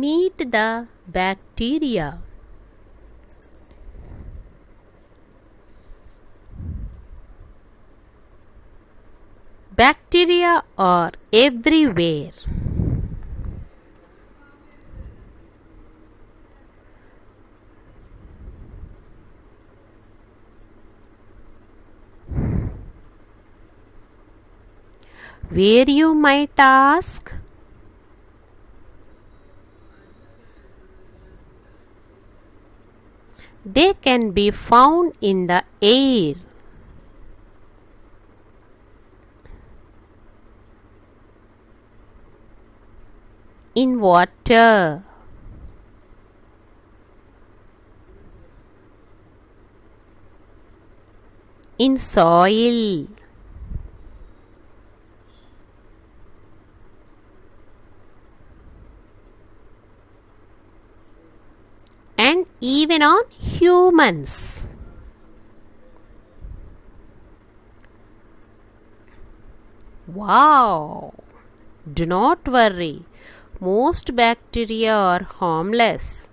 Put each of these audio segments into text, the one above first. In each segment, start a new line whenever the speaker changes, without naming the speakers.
Meet the bacteria. Bacteria are everywhere. Where, you might ask? They can be found in the air, in water, in soil, and even on humans. Wow! Do not worry, most bacteria are harmless.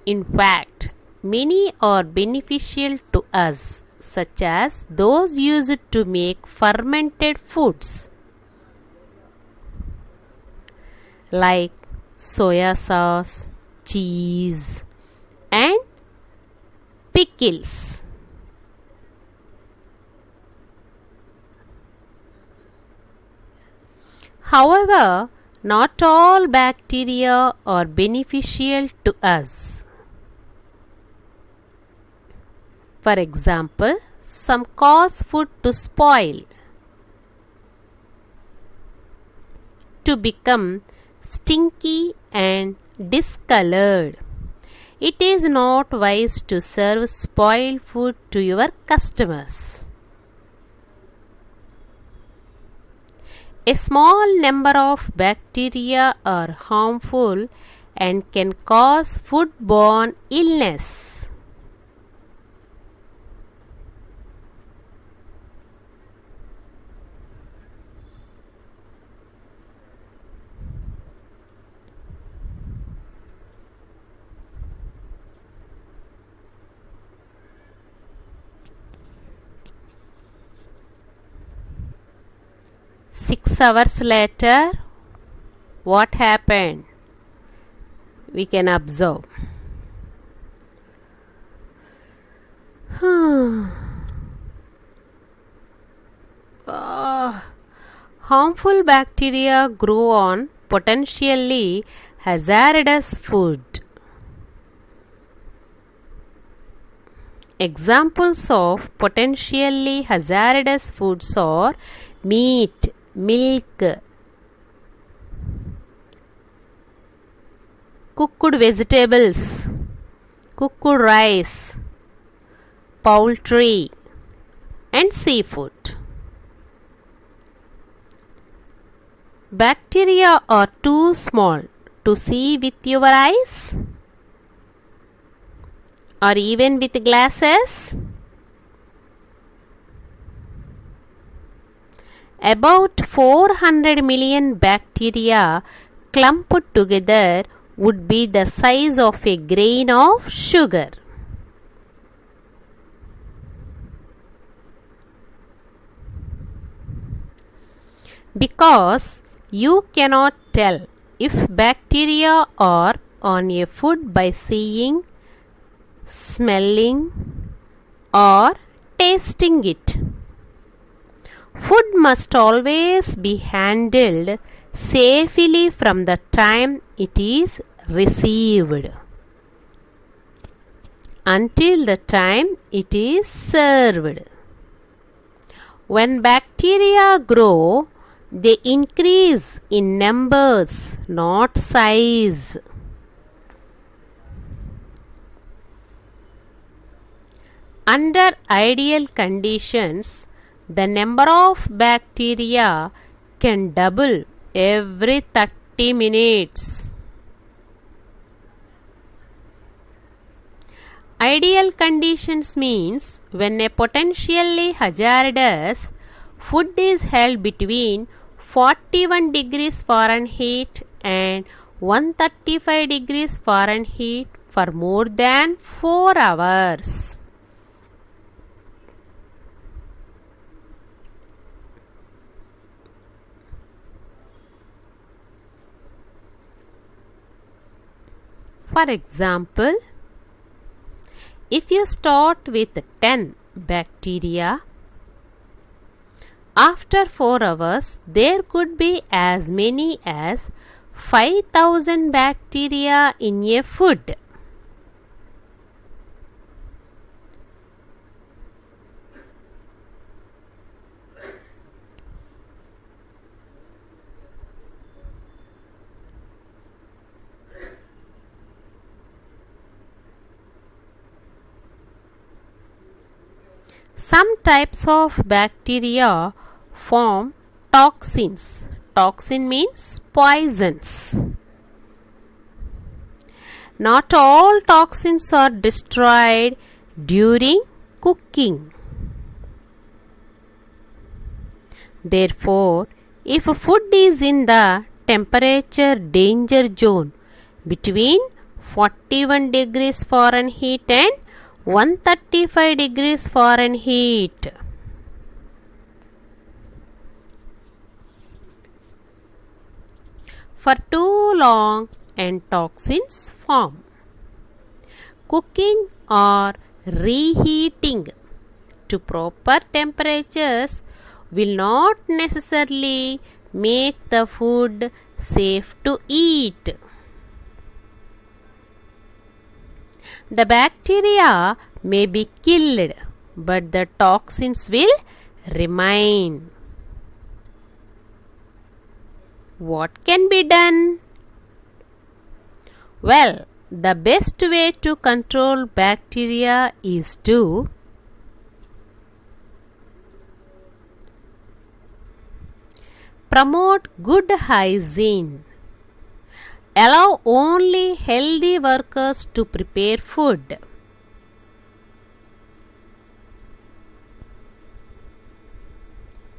In fact, many are beneficial to us, such as those used to make fermented foods like soya sauce, cheese, and pickles. However, not all bacteria are beneficial to us. For example, some cause food to spoil, to become stinky and discolored. It is not wise to serve spoiled food to your customers. A small number of bacteria are harmful and can cause foodborne illness. Six hours later, what happened? We can observe. Harmful bacteria grow on potentially hazardous food. Examples of potentially hazardous foods are meat, milk, cooked vegetables, cooked rice, poultry, and seafood. Bacteria are too small to see with your eyes or even with glasses. About 400 million bacteria clumped together would be the size of a grain of sugar. Because you cannot tell if bacteria are on a food by seeing, smelling, or tasting it. Food must always be handled safely from the time it is received until the time it is served. When bacteria grow, they increase in numbers, not size. Under ideal conditions, the number of bacteria can double every 30 minutes. Ideal conditions means when a potentially hazardous food is held between 41 degrees Fahrenheit and 135 degrees Fahrenheit for more than 4 hours. For example, if you start with 10 bacteria, after 4 hours there could be as many as 5,000 bacteria in a food. Some types of bacteria form toxins. Toxin means poisons. Not all toxins are destroyed during cooking. Therefore, if food is in the temperature danger zone between 41 degrees Fahrenheit and 135 degrees Fahrenheit, for too long and toxins form. Cooking or reheating to proper temperatures will not necessarily make the food safe to eat. The bacteria may be killed, but the toxins will remain. What can be done? Well, the best way to control bacteria is to promote good hygiene. Allow only healthy workers to prepare food.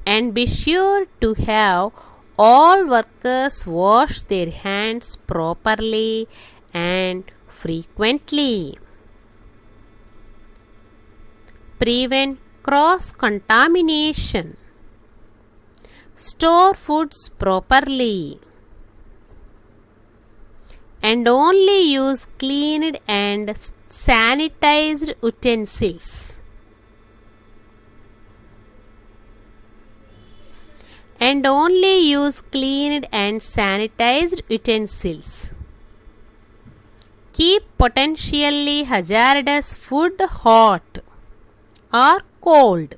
And be sure to have all workers wash their hands properly and frequently. Prevent cross-contamination. Store foods properly. And only use cleaned and sanitized utensils. And only use cleaned and sanitized utensils. Keep potentially hazardous food hot or cold.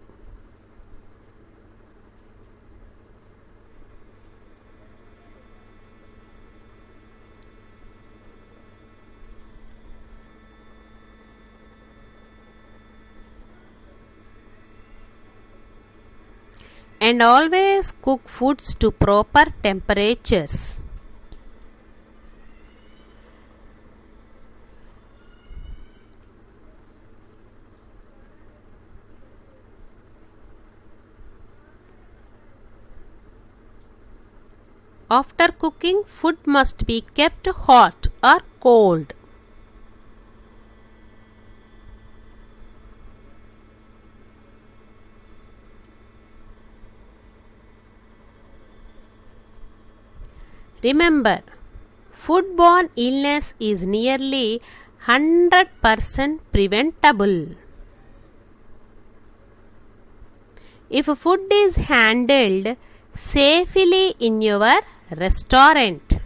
And always cook foods to proper temperatures. After cooking, food must be kept hot or cold. Remember, foodborne illness is nearly 100% preventable. If food is handled safely in your restaurant.